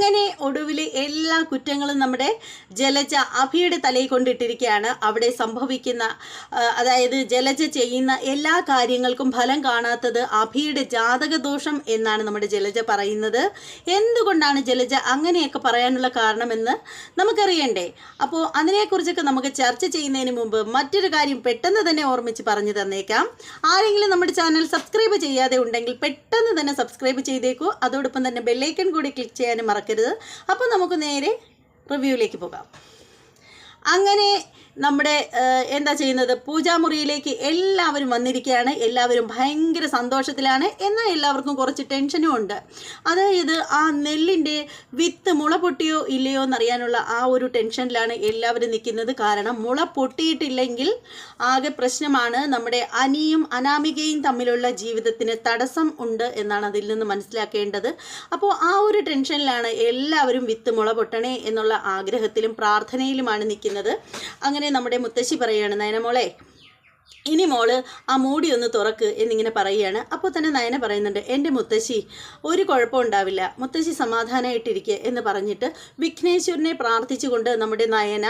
അങ്ങനെ ഒടുവിൽ എല്ലാ കുറ്റങ്ങളും നമ്മുടെ ജലജ അഭിയുടെ തലയിൽ കൊണ്ടിട്ടിരിക്കുകയാണ്. അവിടെ സംഭവിക്കുന്ന അതായത് ജലജ ചെയ്യുന്ന എല്ലാ കാര്യങ്ങൾക്കും ഫലം കാണാത്തത് അഭിയുടെ ജാതകദോഷം എന്നാണ് നമ്മുടെ ജലജ പറയുന്നത്. എന്തുകൊണ്ടാണ് ജലജ അങ്ങനെയൊക്കെ പറയാനുള്ള കാരണമെന്ന് നമുക്കറിയണ്ടേ? അപ്പോൾ അതിനെക്കുറിച്ചൊക്കെ നമുക്ക് ചർച്ച ചെയ്യുന്നതിന് മുമ്പ് മറ്റൊരു കാര്യം പെട്ടെന്ന് തന്നെ ഓർമ്മിച്ച് പറഞ്ഞു തന്നേക്കാം. ആരെങ്കിലും നമ്മുടെ ചാനൽ സബ്സ്ക്രൈബ് ചെയ്യാതെ ഉണ്ടെങ്കിൽ പെട്ടെന്ന് തന്നെ സബ്സ്ക്രൈബ് ചെയ്തേക്കൂ. അതോടൊപ്പം തന്നെ ബെല്ലൈക്കൺ കൂടി ക്ലിക്ക് ചെയ്യാനും മറക്കരുത്. അപ്പോൾ നമുക്ക് നേരെ റിവ്യൂയിലേക്ക് പോകാം. അങ്ങനെ നമ്മുടെ എന്താ ചെയ്യുന്നത്, പൂജാമുറിയിലേക്ക് എല്ലാവരും വന്നിരിക്കുകയാണ്. എല്ലാവരും ഭയങ്കര സന്തോഷത്തിലാണ്. എന്നാൽ എല്ലാവർക്കും കുറച്ച് ടെൻഷനും ഉണ്ട്. അതായത് ആ നെല്ലിൻ്റെ വിത്ത് മുള പൊട്ടിയോ ഇല്ലയോ എന്നറിയാനുള്ള ആ ഒരു ടെൻഷനിലാണ് എല്ലാവരും നിൽക്കുന്നത്. കാരണം മുള പൊട്ടിയിട്ടില്ലെങ്കിൽ ആകെ പ്രശ്നമാണ്. നമ്മുടെ അനിയും അനാമികയും തമ്മിലുള്ള ജീവിതത്തിന് തടസ്സം ഉണ്ട് എന്നാണ് അതിൽ നിന്ന് മനസ്സിലാക്കേണ്ടത്. അപ്പോൾ ആ ഒരു ടെൻഷനിലാണ് എല്ലാവരും വിത്ത് മുള പൊട്ടണേ എന്നുള്ള ആഗ്രഹത്തിലും പ്രാർത്ഥനയിലുമാണ് നിൽക്കുന്നത്. അങ്ങനെ നമ്മുടെ മുത്തശ്ശി പറയുകയാണ്, നയനമോളെ ഇനി മോള് ആ മൂടി ഒന്ന് തുറക്ക് എന്നിങ്ങനെ പറയുകയാണ്. അപ്പോൾ തന്നെ നയന പറയുന്നുണ്ട്, എൻ്റെ മുത്തശ്ശി ഒരു കുഴപ്പം ഉണ്ടാവില്ല, മുത്തശ്ശി സമാധാനമായിട്ടിരിക്കുക എന്ന് പറഞ്ഞിട്ട് വിഘ്നേശ്വരനെ പ്രാർത്ഥിച്ചുകൊണ്ട് നമ്മുടെ നയന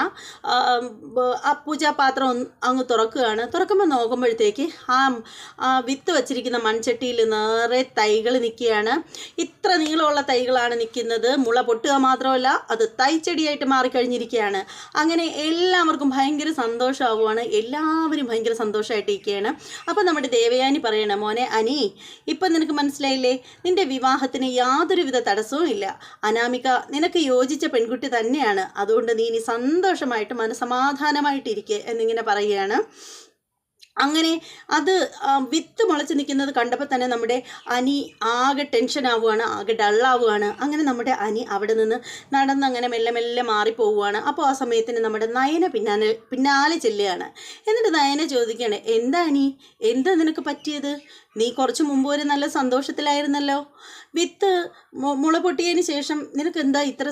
ആ പൂജാപാത്രം അങ്ങ് തുറക്കുകയാണ്. തുറക്കുമ്പോൾ നോക്കുമ്പോഴത്തേക്ക് ആ വിത്ത് വച്ചിരിക്കുന്ന മൺചട്ടിയിൽ നിറയെ തൈകൾ നിൽക്കുകയാണ്. ഇത്ര നീളമുള്ള തൈകളാണ് നിൽക്കുന്നത്. മുള പൊട്ടുക മാത്രമല്ല, അത് തൈച്ചെടിയായിട്ട് മാറിക്കഴിഞ്ഞിരിക്കുകയാണ്. അങ്ങനെ എല്ലാവർക്കും ഭയങ്കര സന്തോഷമാവുകയാണ്. എല്ലാവരും ഭയങ്കര സന്തോഷമായിട്ടിരിക്കുകയാണ്. അപ്പോൾ നമ്മുടെ ദേവയാനി പറയണ, മോനെ അനി, ഇപ്പം നിനക്ക് മനസ്സിലായില്ലേ, നിന്റെ വിവാഹത്തിന് യാതൊരുവിധ തടസ്സവും ഇല്ല. അനാമിക നിനക്ക് യോജിച്ച പെൺകുട്ടി തന്നെയാണ്. അതുകൊണ്ട് നീ ഇനി സന്തോഷമായിട്ട് മനസമാധാനമായിട്ടിരിക്കുക എന്നിങ്ങനെ പറയുകയാണ്. അങ്ങനെ അത് വിത്ത് മുളച്ച് നിൽക്കുന്നത് കണ്ടപ്പോൾ തന്നെ നമ്മുടെ അനി ആകെ ടെൻഷൻ ആവുകയാണ്, ആകെ ഡള്ളാവുകയാണ്. അങ്ങനെ നമ്മുടെ അനി അവിടെ നിന്ന് നടന്ന് അങ്ങനെ മെല്ലെ മെല്ലെ മാറിപ്പോവുകയാണ്. അപ്പോൾ ആ സമയത്തിന് നമ്മുടെ നയന പിന്നാലെ ചെല്ലുകയാണ്. എന്നിട്ട് നയന ചോദിക്കുകയാണ്, എന്താ അനി, എന്താ നിനക്ക് പറ്റിയത്? നീ കുറച്ച് മുമ്പ് വരെ നല്ല സന്തോഷത്തിലായിരുന്നല്ലോ. വിത്ത് മുള പൊട്ടിയതിന് ശേഷം നിനക്ക് എന്താ ഇത്ര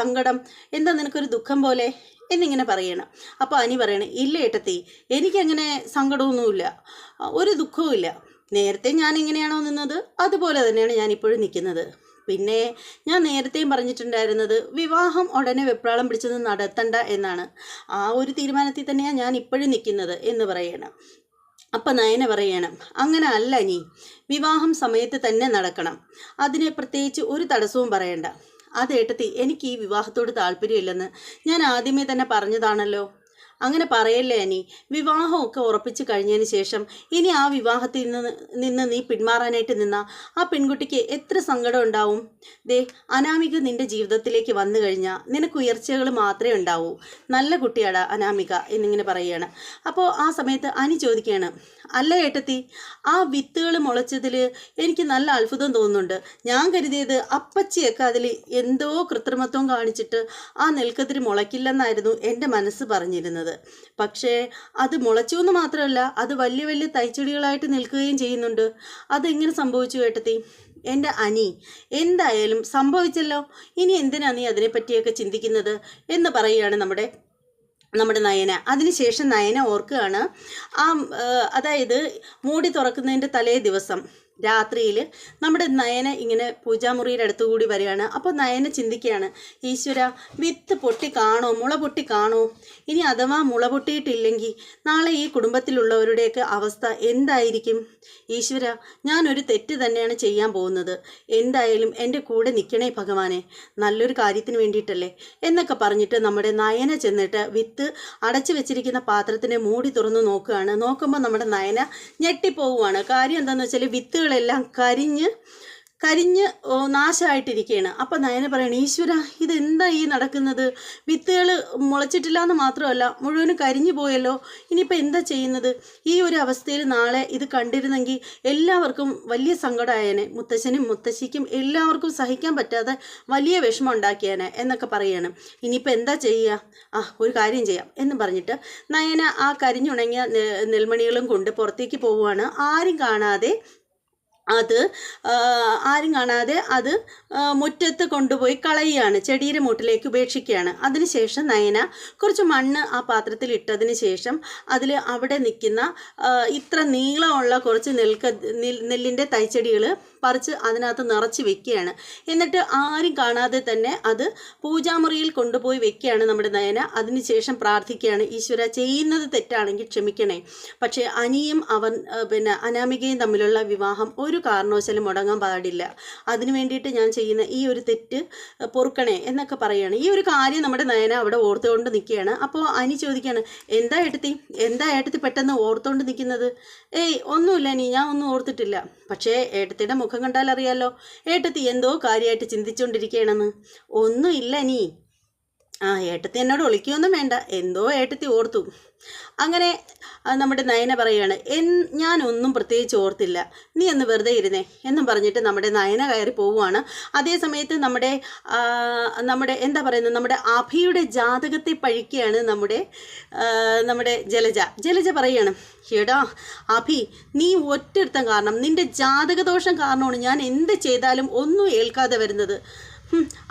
സങ്കടം? എന്താ നിനക്കൊരു ദുഃഖം പോലെ എന്നിങ്ങനെ പറയണം. അപ്പോൾ അനി പറയണം, ഇല്ല ഏട്ടത്തി, എനിക്കങ്ങനെ സങ്കടമൊന്നുമില്ല, ഒരു ദുഃഖവുമില്ല. നേരത്തെ ഞാൻ എങ്ങനെയാണോ നിന്നത് അതുപോലെ തന്നെയാണ് ഞാനിപ്പോഴും നിൽക്കുന്നത്. പിന്നെ ഞാൻ നേരത്തെയും പറഞ്ഞിട്ടുണ്ടായിരുന്നത് വിവാഹം ഉടനെ വെപ്രാളം പിടിച്ചത് നടത്തണ്ട എന്നാണ്. ആ ഒരു തീരുമാനത്തിൽ തന്നെയാണ് ഞാൻ ഇപ്പോഴും നിൽക്കുന്നത് എന്ന് പറയണം. അപ്പം നയന പറയണം, അങ്ങനെ അല്ല നീ, വിവാഹം സമയത്ത് തന്നെ നടക്കണം. അതിന് പ്രത്യേകിച്ച് ഒരു തടസ്സവും പറയണ്ട. അതേട്ടത്തി, എനിക്ക് ഈ വിവാഹത്തോട് താല്പര്യമില്ലെന്ന് ഞാൻ ആദ്യമേ തന്നെ പറഞ്ഞതാണല്ലോ. അങ്ങനെ പറയല്ലേ അനി. വിവാഹമൊക്കെ ഉറപ്പിച്ച് കഴിഞ്ഞതിന് ശേഷം ഇനി ആ വിവാഹത്തിൽ നിന്ന് നീ പിന്മാറാനായിട്ട് നിന്നാൽ ആ പെൺകുട്ടിക്ക് എത്ര സങ്കടം ഉണ്ടാവും. ദേ, അനാമിക നിൻ്റെ ജീവിതത്തിലേക്ക് വന്നു കഴിഞ്ഞാൽ നിനക്ക് ഉയർച്ചകൾ മാത്രമേ ഉണ്ടാവൂ. നല്ല കുട്ടിയാടാ അനാമിക എന്നിങ്ങനെ പറയുകയാണ്. അപ്പോൾ ആ സമയത്ത് അനി ചോദിക്കുകയാണ്, അല്ല ഏട്ടത്തി, ആ വിത്തുകൾ മുളച്ചതിൽ എനിക്ക് നല്ല അത്ഭുതം തോന്നുന്നുണ്ട്. ഞാൻ കരുതിയത് അപ്പച്ചിയൊക്കെ അതിൽ എന്തോ കൃത്രിമത്വം കാണിച്ചിട്ട് ആ നെൽക്കതിര് മുളയ്ക്കില്ലെന്നായിരുന്നു എൻ്റെ മനസ്സ് പറഞ്ഞിരുന്നത്. പക്ഷേ അത് മുളച്ചു എന്ന് മാത്രമല്ല, അത് വലിയ വലിയ തൈച്ചെടികളായിട്ട് നിൽക്കുകയും ചെയ്യുന്നുണ്ട്. അതെങ്ങനെ സംഭവിച്ചു ഏട്ടത്തി? എൻ്റെ അനി, എന്തായാലും സംഭവിച്ചല്ലോ, ഇനി എന്തിനാ നീ അതിനെപ്പറ്റിയൊക്കെ ചിന്തിക്കുന്നത് എന്ന് പറയുകയാണ് നമ്മുടെ നയന. അതിനുശേഷം നയന ഓർക്കുകയാണ്, അതായത് മൂടി തുറക്കുന്നതിൻ്റെ തലേ ദിവസം രാത്രിയിൽ നമ്മുടെ നയന ഇങ്ങനെ പൂജാമുറിയുടെ അടുത്തുകൂടി വരികയാണ്. അപ്പോൾ നയന ചിന്തിക്കുകയാണ്, ഈശ്വര, വിത്ത് പൊട്ടി കാണോ, മുള പൊട്ടി കാണോ? ഇനി അഥവാ മുള പൊട്ടിയിട്ടില്ലെങ്കിൽ നാളെ ഈ കുടുംബത്തിലുള്ളവരുടെയൊക്കെ അവസ്ഥ എന്തായിരിക്കും? ഈശ്വര, ഞാനൊരു തെറ്റ് തന്നെയാണ് ചെയ്യാൻ പോകുന്നത്. എന്തായാലും എൻ്റെ കൂടെ നിൽക്കണേ ഭഗവാനെ, നല്ലൊരു കാര്യത്തിന് വേണ്ടിയിട്ടല്ലേ എന്നൊക്കെ പറഞ്ഞിട്ട് നമ്മുടെ നയന ചെന്നിട്ട് വിത്ത് അടച്ചു വെച്ചിരിക്കുന്ന പാത്രത്തിനെ മൂടി തുറന്ന് നോക്കുകയാണ്. നോക്കുമ്പോൾ നമ്മുടെ നയന ഞെട്ടിപ്പോവുകയാണ്. കാര്യം എന്താണെന്ന് വെച്ചാൽ വിത്തുകളെല്ലാം കരിഞ്ഞ് നാശമായിട്ടിരിക്കുകയാണ്. അപ്പം നയന പറയണം, ഈശ്വര, ഇതെന്താ ഈ നടക്കുന്നത്? വിത്തുകൾ മുളച്ചിട്ടില്ല എന്ന് മാത്രമല്ല, മുഴുവനും കരിഞ്ഞു പോയല്ലോ. ഇനിയിപ്പോൾ എന്താ ചെയ്യുന്നത്? ഈ ഒരു അവസ്ഥയിൽ നാളെ ഇത് കണ്ടിരുന്നെങ്കിൽ എല്ലാവർക്കും വലിയ സങ്കടമായേനെ. മുത്തശ്ശനും മുത്തശ്ശിക്കും എല്ലാവർക്കും സഹിക്കാൻ പറ്റാതെ വലിയ വിഷമം ഉണ്ടാക്കിയേനെ എന്നൊക്കെ പറയാണ്. ഇനിയിപ്പോൾ എന്താ ചെയ്യുക? ഒരു കാര്യം ചെയ്യാം എന്ന് പറഞ്ഞിട്ട് നയന ആ കരിഞ്ഞുണങ്ങിയ നെൽമണികളും കൊണ്ട് പുറത്തേക്ക് പോവുകയാണ്. ആരും കാണാതെ അത് ആരും കാണാതെ അത് മുറ്റത്ത് കൊണ്ടുപോയി കളയുകയാണ്, ചെടിയുടെ മൂട്ടിലേക്ക് ഉപേക്ഷിക്കുകയാണ്. അതിനുശേഷം നയന കുറച്ച് മണ്ണ് ആ പാത്രത്തിൽ ഇട്ടതിന് ശേഷം അവിടെ നിൽക്കുന്ന ഇത്ര നീളമുള്ള കുറച്ച് നെല്ലിൻ്റെ തൈച്ചെടികൾ പറിച്ച് അതിനകത്ത് നിറച്ച് വെക്കുകയാണ്. എന്നിട്ട് ആരും കാണാതെ തന്നെ അത് പൂജാമുറിയിൽ കൊണ്ടുപോയി വെക്കുകയാണ് നമ്മുടെ നയന. അതിനുശേഷം പ്രാർത്ഥിക്കുകയാണ്, ഈശ്വര, ചെയ്യുന്നത് തെറ്റാണെങ്കിൽ ക്ഷമിക്കണേ, പക്ഷേ അനിയും അനാമികയും തമ്മിലുള്ള വിവാഹം ഒരു കാരണവശാലും മുടങ്ങാൻ പാടില്ല. അതിനു വേണ്ടിയിട്ട് ഞാൻ ചെയ്യുന്ന ഈ ഒരു തെറ്റ് പൊറുക്കണേ എന്നൊക്കെ പറയുകയാണ്. ഈ ഒരു കാര്യം നമ്മുടെ നയന അവിടെ ഓർത്തുകൊണ്ട് നിൽക്കുകയാണ്. അപ്പോൾ അനി ചോദിക്കുകയാണ്, എന്താ ഏട്ടത്തി പെട്ടെന്ന് ഓർത്തുകൊണ്ട് നിൽക്കുന്നത്? ഏയ് ഒന്നുമില്ല അനി, ഞാൻ ഒന്നും ഓർത്തിട്ടില്ല. പക്ഷേ ഏട്ടത്തിയുടെ മുഖം കണ്ടാൽ അറിയാലോ, ഏട്ടത്തി എന്തോ കാര്യമായിട്ട് ചിന്തിച്ചുകൊണ്ടിരിക്കുകയാണെന്ന്. ഒന്നുമില്ല അനി. ഏട്ടത്തി എന്നോട് ഒളിക്കുകയൊന്നും വേണ്ട, എന്തോ ഏട്ടത്തി ഓർത്തു. അങ്ങനെ നമ്മുടെ നയന പറയുകയാണ്, ഞാനൊന്നും പ്രത്യേകിച്ച് ഓർത്തില്ല, നീ ഒന്ന് വെറുതെ ഇരുന്നേ എന്നും പറഞ്ഞിട്ട് നമ്മുടെ നയന കയറി പോവുകയാണ്. അതേ സമയത്ത് നമ്മുടെ എന്താ പറയുന്നത്, നമ്മുടെ അഭിയുടെ ജാതകത്തെ പഴിക്കുകയാണ് നമ്മുടെ ജലജ പറയുകയാണ്, എടാ അഭി, നീ ഒറ്റൊരുത്തം കാരണം, നിന്റെ ജാതകദോഷം കാരണമാണ് ഞാൻ എന്ത് ചെയ്താലും ഒന്നും ഏൽക്കാതെ വരുന്നത്.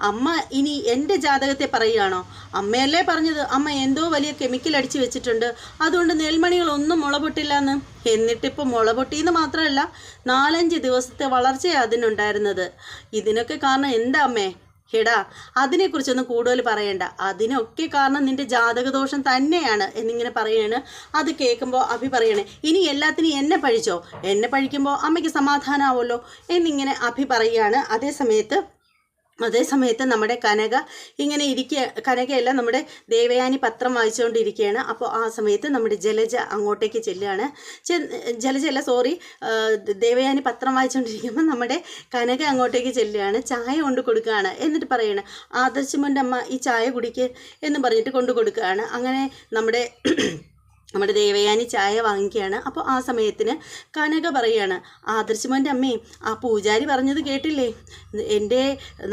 അമ്മ ഇനി എൻ്റെ ജാതകത്തെ പറയുകയാണോ? അമ്മയല്ലേ പറഞ്ഞത് അമ്മ എന്തോ വലിയ കെമിക്കൽ അടിച്ചു വെച്ചിട്ടുണ്ട്, അതുകൊണ്ട് നെൽമണികളൊന്നും മുളപൊട്ടില്ല എന്ന്. എന്നിട്ടിപ്പോൾ മുളപൊട്ടിയെന്ന് മാത്രമല്ല, 4-5 ദിവസത്തെ വളർച്ചയാണ് അതിനുണ്ടായിരുന്നത്. ഇതിനൊക്കെ കാരണം എന്താ അമ്മേ? എടാ, അതിനെക്കുറിച്ചൊന്നും കൂടുതൽ പറയണ്ട, അതിനൊക്കെ കാരണം നിന്റെ ജാതകദോഷം തന്നെയാണ് എന്നിങ്ങനെ പറയുകയാണ്. അത് കേൾക്കുമ്പോൾ അഭി പറയണേ, ഇനി എല്ലാത്തിനും എന്നെ പഴിച്ചോ, എന്നെ പഴിക്കുമ്പോൾ അമ്മയ്ക്ക് സമാധാനമാവുമല്ലോ എന്നിങ്ങനെ അഭി പറയുകയാണ്. അതേ സമയത്ത് നമ്മുടെ കനക ഇങ്ങനെ കനകയല്ല, നമ്മുടെ ദേവയാനി പത്രം വായിച്ചുകൊണ്ടിരിക്കുകയാണ്. അപ്പോൾ ആ സമയത്ത് നമ്മുടെ ജലജ അങ്ങോട്ടേക്ക് ചെല്ലുകയാണ്. ദേവയാനി പത്രം വായിച്ചുകൊണ്ടിരിക്കുമ്പോൾ നമ്മുടെ കനക അങ്ങോട്ടേക്ക് ചെല്ലുകയാണ്, ചായ കൊണ്ട് കൊടുക്കുകയാണ്. എന്നിട്ട് പറയണം, ആദർശമോൻ്റെ അമ്മ ഈ ചായ കുടിക്ക് എന്ന് പറഞ്ഞിട്ട് കൊണ്ടു കൊടുക്കുകയാണ്. അങ്ങനെ നമ്മുടെ ദേവയാനി ചായ വാങ്ങിക്കുകയാണ്. അപ്പോൾ ആ സമയത്തിന് കനക പറയുകയാണ്, ആദർശമോൻ്റെ അമ്മേ, ആ പൂജാരി പറഞ്ഞത് കേട്ടില്ലേ, എൻ്റെ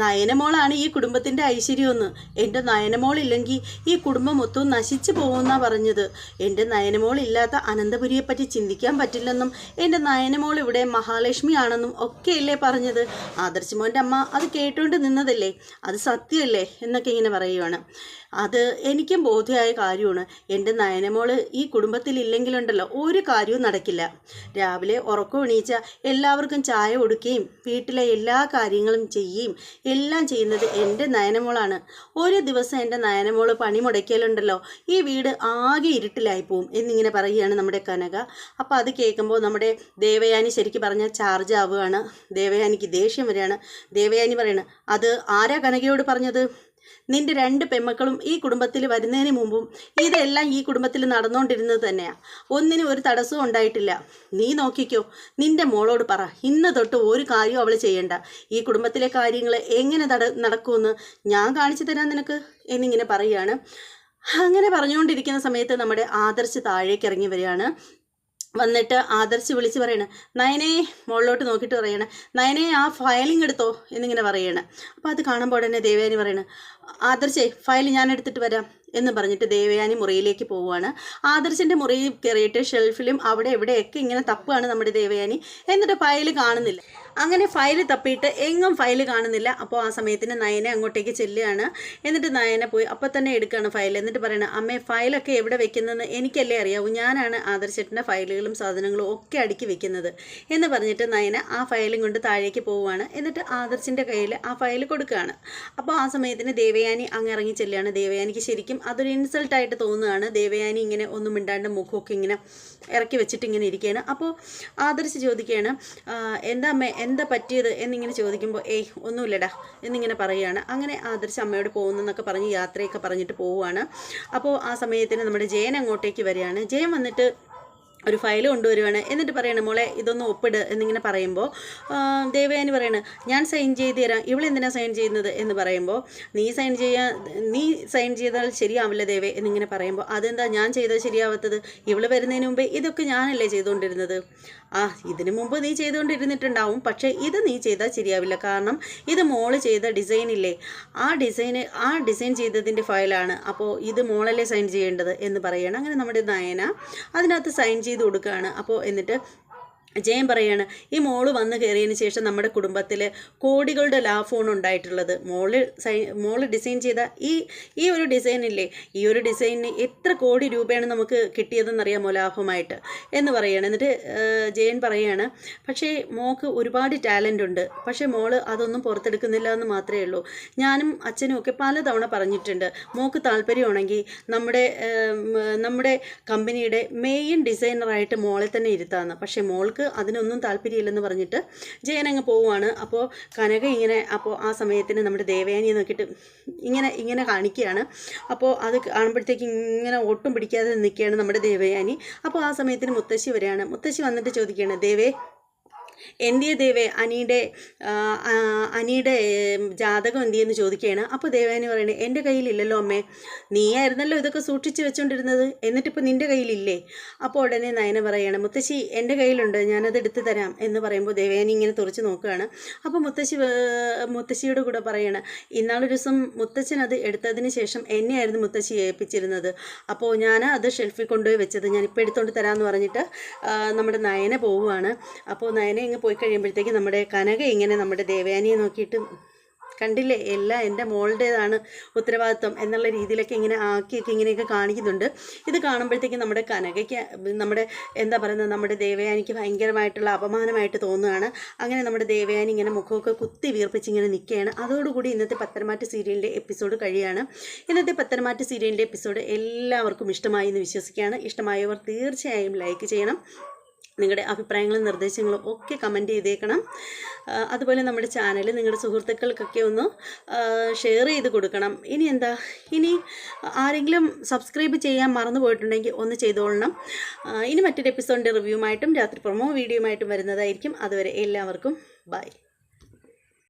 നയനമോളാണ് ഈ കുടുംബത്തിൻ്റെ ഐശ്വര്യമെന്ന്. എൻ്റെ നയനമോളില്ലെങ്കിൽ ഈ കുടുംബം മൊത്തവും നശിച്ചു പോകുമെന്നാണ് പറഞ്ഞത്. എൻ്റെ നയനമോളില്ലാത്ത അനന്തപുരിയെപ്പറ്റി ചിന്തിക്കാൻ പറ്റില്ലെന്നും എൻ്റെ നയനമോൾ ഇവിടെ മഹാലക്ഷ്മി ആണെന്നും ഒക്കെയല്ലേ പറഞ്ഞത്. ആദർശമോൻ്റെ അമ്മ അത് കേട്ടുകൊണ്ട് നിന്നതല്ലേ, അത് സത്യമല്ലേ എന്നൊക്കെ ഇങ്ങനെ പറയുവാണ്. അത് എനിക്കും ബോധ്യമായ കാര്യമാണ്. എൻ്റെ നയനമോൾ ഈ കുടുംബത്തിലില്ലെങ്കിലുണ്ടല്ലോ ഒരു കാര്യവും നടക്കില്ല. രാവിലെ ഉറക്കം എണീച്ച എല്ലാവർക്കും ചായ കൊടുക്കുകയും വീട്ടിലെ എല്ലാ കാര്യങ്ങളും ചെയ്യുകയും എല്ലാം ചെയ്യുന്നത് എൻ്റെ നയനമോളാണ്. ഒരു ദിവസം എൻ്റെ നയനമോൾ പണി മുടക്കിയാലുണ്ടല്ലോ ഈ വീട് ആകെ ഇരുട്ടിലായി പോവും എന്നിങ്ങനെ പറയുകയാണ് നമ്മുടെ കനക. അപ്പോൾ അത് കേൾക്കുമ്പോൾ നമ്മുടെ ദേവയാനി ശരിക്കും പറഞ്ഞാൽ ചാർജ് ആവുകയാണ്. ദേവയാനിക്ക് ദേഷ്യം വരികയാണ്. ദേവയാനി പറയണം, അത് ആരാ കനകയോട് പറഞ്ഞത്? നിന്റെ 2 പെമ്മക്കളും ഈ കുടുംബത്തിൽ വരുന്നതിന് മുമ്പും ഇതെല്ലാം ഈ കുടുംബത്തിൽ നടന്നുകൊണ്ടിരുന്നത് തന്നെയാണ്. ഒന്നിനും ഒരു തടസ്സവും ഉണ്ടായിട്ടില്ല. നീ നോക്കിക്കോ, നിന്റെ മോളോട് പറ, ഇന്ന് തൊട്ട് ഒരു കാര്യവും അവൾ ചെയ്യണ്ട. ഈ കുടുംബത്തിലെ കാര്യങ്ങൾ എങ്ങനെ നടക്കുമെന്ന് ഞാൻ കാണിച്ചു തരാൻ നിനക്ക് എന്നിങ്ങനെ പറയുകയാണ്. അങ്ങനെ പറഞ്ഞുകൊണ്ടിരിക്കുന്ന സമയത്ത് നമ്മുടെ ആദർശ് താഴേക്ക് ഇറങ്ങി വരികയാണ്. വന്നിട്ട് ആദർശ് വിളിച്ച് പറയണ, നയനെ, മുകളിലോട്ട് നോക്കിയിട്ട് പറയണ, നയനെ ആ ഫയലിംഗ് എടുത്തോ എന്നിങ്ങനെ പറയണ. അപ്പോൾ അത് കാണുമ്പോൾ തന്നെ ദേവയാനി പറയണ, ആദർശേ ഫയൽ ഞാൻ എടുത്തിട്ട് വരാം എന്ന് പറഞ്ഞിട്ട് ദേവയാനി മുറിയിലേക്ക് പോവുകയാണ്. ആദർശിൻ്റെ മുറിയിൽ കയറിയിട്ട് ഷെൽഫിലും അവിടെ എവിടെയൊക്കെ ഇങ്ങനെ തപ്പുകയാണ് നമ്മുടെ ദേവയാനി. എന്നിട്ട് ഫയൽ കാണുന്നില്ല. അങ്ങനെ ഫയൽ തപ്പിയിട്ട് എങ്ങും ഫയൽ കാണുന്നില്ല. അപ്പോൾ ആ സമയത്തിന് നയന അങ്ങോട്ടേക്ക് ചെല്ലുകയാണ്. എന്നിട്ട് നയന പോയി അപ്പോൾ തന്നെ എടുക്കുകയാണ് ഫയൽ. എന്നിട്ട് പറയണം, അമ്മേ ഫയലൊക്കെ എവിടെ വെക്കുന്നതെന്ന് എനിക്കല്ലേ അറിയാവൂ, ഞാനാണ് ആദർശേട്ടൻ്റെ ഫയലുകളും സാധനങ്ങളും ഒക്കെ അടുക്കി വെക്കുന്നത് എന്ന് പറഞ്ഞിട്ട് നയന ആ ഫയലും കൊണ്ട് താഴേക്ക് പോവുകയാണ്. എന്നിട്ട് ആദർശിൻ്റെ കയ്യിൽ ആ ഫയൽ കൊടുക്കുകയാണ്. അപ്പോൾ ആ സമയത്തിന് ദേവയാനി അങ്ങ് ഇറങ്ങി ചെല്ലുകയാണ്. ദേവയാനിക്ക് ശരിക്കും അതൊരു ഇൻസൾട്ടായിട്ട് തോന്നുകയാണ്. ദേവയാനി ഇങ്ങനെ ഒന്നും മിണ്ടാണ്ട് മുഖമൊക്കെ ഇങ്ങനെ ഇറക്കി വെച്ചിട്ട് ഇങ്ങനെ ഇരിക്കുകയാണ്. അപ്പോൾ ആദർശ് ചോദിക്കുകയാണ്, എന്താ അമ്മേ, എന്താ പറ്റിയത് എന്നിങ്ങനെ ചോദിക്കുമ്പോൾ ഏയ് ഒന്നുമില്ലടാ എന്നിങ്ങനെ പറയുകയാണ്. അങ്ങനെ ആദർശ് അമ്മയോട് പോകുന്നെന്നൊക്കെ പറഞ്ഞ് യാത്രയൊക്കെ പറഞ്ഞിട്ട് പോവുകയാണ്. അപ്പോൾ ആ സമയത്തിന് നമ്മുടെ ജയൻ അങ്ങോട്ടേക്ക് വരികയാണ്. ജയൻ വന്നിട്ട് ഒരു ഫയൽ കൊണ്ടുവരുവാണ്. എന്നിട്ട് പറയണം, മോളെ ഇതൊന്ന് ഒപ്പിട് എന്നിങ്ങനെ പറയുമ്പോൾ ദേവയാനി പറയണം, ഞാൻ സൈൻ ചെയ്ത് തരാം, ഇവളെന്തിനാണ് സൈൻ ചെയ്യുന്നത് എന്ന് പറയുമ്പോൾ നീ സൈൻ ചെയ്താൽ ശരിയാവില്ല ദേവേ എന്നിങ്ങനെ പറയുമ്പോൾ അതെന്താ ഞാൻ ചെയ്താൽ ശരിയാവാത്തത്? ഇവള് വരുന്നതിന് മുമ്പേ ഇതൊക്കെ ഞാനല്ലേ ചെയ്തുകൊണ്ടിരുന്നത്? ഇതിനു മുമ്പ് നീ ചെയ്തുകൊണ്ടിരുന്നിട്ടുണ്ടാവും, പക്ഷേ ഇത് നീ ചെയ്താൽ ശരിയാവില്ല. കാരണം ഇത് മോള് ചെയ്ത ഡിസൈനില്ലേ, ആ ഡിസൈൻ ചെയ്തതിൻ്റെ ഫയലാണ്. അപ്പോൾ ഇത് മോളല്ലേ സൈൻ ചെയ്യേണ്ടത് എന്ന് പറയുകയാണ്. അങ്ങനെ നമ്മുടെ നയന അതിനകത്ത് സൈൻ ചെയ്ത് കൊടുക്കുകയാണ്. അപ്പോൾ എന്നിട്ട് ജയൻ പറയാണ് ഈ മോള് വന്ന് കയറിയതിന് ശേഷം നമ്മുടെ കുടുംബത്തിൽ കോടികളുടെ ലാഭമാണ് ഉണ്ടായിട്ടുള്ളത്. മോള് ഡിസൈൻ ചെയ്ത ഈ ഒരു ഡിസൈനില്ലേ, ഈ ഒരു ഡിസൈനിന് എത്ര കോടി രൂപയാണ് നമുക്ക് കിട്ടിയതെന്നറിയാമോ ലാഭമായിട്ട് എന്ന് പറയുകയാണ്. എന്നിട്ട് ജയൻ പറയുകയാണ്, പക്ഷേ മോൾക്ക് ഒരുപാട് ടാലൻ്റ് ഉണ്ട്, പക്ഷേ മോള് അതൊന്നും പുറത്തെടുക്കുന്നില്ല എന്ന് മാത്രമേ ഉള്ളൂ. ഞാനും അച്ഛനും ഒക്കെ പലതവണ പറഞ്ഞിട്ടുണ്ട്, മോൾക്ക് താല്പര്യമാണെങ്കിൽ നമ്മുടെ കമ്പനിയുടെ മെയിൻ ഡിസൈനറായിട്ട് മോളെ തന്നെ ഇരുത്താമെന്ന്. പക്ഷേ മോൾക്ക് അതിനൊന്നും താല്പര്യമില്ലെന്ന് പറഞ്ഞിട്ട് ജയൻ അങ്ങ് പോവുകയാണ്. അപ്പോൾ കനക അപ്പോൾ ആ സമയത്തിന് നമ്മുടെ ദേവയാനിയെ നോക്കിയിട്ട് ഇങ്ങനെ കാണിക്കുകയാണ്. അപ്പോൾ അത് കാണുമ്പോഴത്തേക്ക് ഇങ്ങനെ ഒട്ടും പിടിക്കാതെ നിൽക്കുകയാണ് നമ്മുടെ ദേവയാനി. അപ്പോൾ ആ സമയത്തിന് മുത്തശ്ശി വരികയാണ്. മുത്തശ്ശി വന്നിട്ട് ചോദിക്കുകയാണ്, എന്തിയെ ദേവേ അനിയുടെ ജാതകം എന്തിയെന്ന് ചോദിക്കുകയാണ്. അപ്പോൾ ദേവയാനി പറയണേ, എൻ്റെ കയ്യിലില്ലല്ലോ അമ്മേ, നീയായിരുന്നല്ലോ ഇതൊക്കെ സൂക്ഷിച്ച് വെച്ചുകൊണ്ടിരുന്നത്, എന്നിട്ടിപ്പോൾ നിൻ്റെ കയ്യിലില്ലേ? അപ്പോൾ ഉടനെ നയന പറയാണ്, മുത്തശ്ശി എൻ്റെ കയ്യിലുണ്ട്, ഞാനത് എടുത്തു തരാം എന്ന് പറയുമ്പോൾ ദേവയാനി ഇങ്ങനെ തുറച്ച് നോക്കുകയാണ്. അപ്പോൾ മുത്തശ്ശിയുടെ കൂടെ പറയാണ്, ഇന്നാളൊരു ദിവസം മുത്തച്ഛൻ അത് എടുത്തതിന് ശേഷം എന്നെയായിരുന്നു മുത്തശ്ശി ഏൽപ്പിച്ചിരുന്നത്, അപ്പോൾ ഞാൻ അത് ഷെൽഫിൽ കൊണ്ടുപോയി വെച്ചത്, ഞാനിപ്പോൾ എടുത്തുകൊണ്ട് തരാമെന്ന് പറഞ്ഞിട്ട് നമ്മുടെ നയന പോവുകയാണ്. അപ്പോൾ നയന ഇങ്ങ് പോയി കഴിയുമ്പോഴത്തേക്ക് നമ്മുടെ കനക ഇങ്ങനെ നമ്മുടെ ദേവയാനിയെ നോക്കിയിട്ട്, കണ്ടില്ലേ എല്ലാം എൻ്റെ മോളുടേതാണ് ഉത്തരവാദിത്വം എന്നുള്ള രീതിയിലൊക്കെ ഇങ്ങനെ ആക്കിയൊക്കെ ഇങ്ങനെയൊക്കെ കാണിക്കുന്നുണ്ട്. ഇത് കാണുമ്പോഴത്തേക്കും നമ്മുടെ കനകയ്ക്ക് നമ്മുടെ ദേവയാനിക്ക് ഭയങ്കരമായിട്ടുള്ള അപമാനമായിട്ട് തോന്നുകയാണ്. അങ്ങനെ നമ്മുടെ ദേവയാനി ഇങ്ങനെ മുഖമൊക്കെ കുത്തി വീർപ്പിച്ച് ഇങ്ങനെ നിൽക്കുകയാണ്. അതോടുകൂടി ഇന്നത്തെ പത്തരമാറ്റ് സീരിയലിൻ്റെ എപ്പിസോഡ് കഴിയുകയാണ്. ഇന്നത്തെ പത്തരമാറ്റ് സീരിയലിൻ്റെ എപ്പിസോഡ് എല്ലാവർക്കും ഇഷ്ടമായി എന്ന് വിശ്വസിക്കുകയാണ്. ഇഷ്ടമായവർ തീർച്ചയായും ലൈക്ക് ചെയ്യണം. നിങ്ങളുടെ അഭിപ്രായങ്ങളും നിർദ്ദേശങ്ങളും ഒക്കെ കമൻറ്റ് ചെയ്തേക്കണം. അതുപോലെ നമ്മുടെ ചാനൽ നിങ്ങളുടെ സുഹൃത്തുക്കൾക്കൊക്കെ ഒന്ന് ഷെയർ ചെയ്ത് കൊടുക്കണം. ഇനി ആരെങ്കിലും സബ്സ്ക്രൈബ് ചെയ്യാൻ മറന്നു പോയിട്ടുണ്ടെങ്കിൽ ഒന്ന് ചെയ്തോളണം. ഇനി മറ്റൊരു എപ്പിസോഡിൻ്റെ റിവ്യൂമായിട്ടും രാത്രി പ്രൊമോ വീഡിയോയുമായിട്ടും വരുന്നതായിരിക്കും. അതുവരെ എല്ലാവർക്കും ബൈ.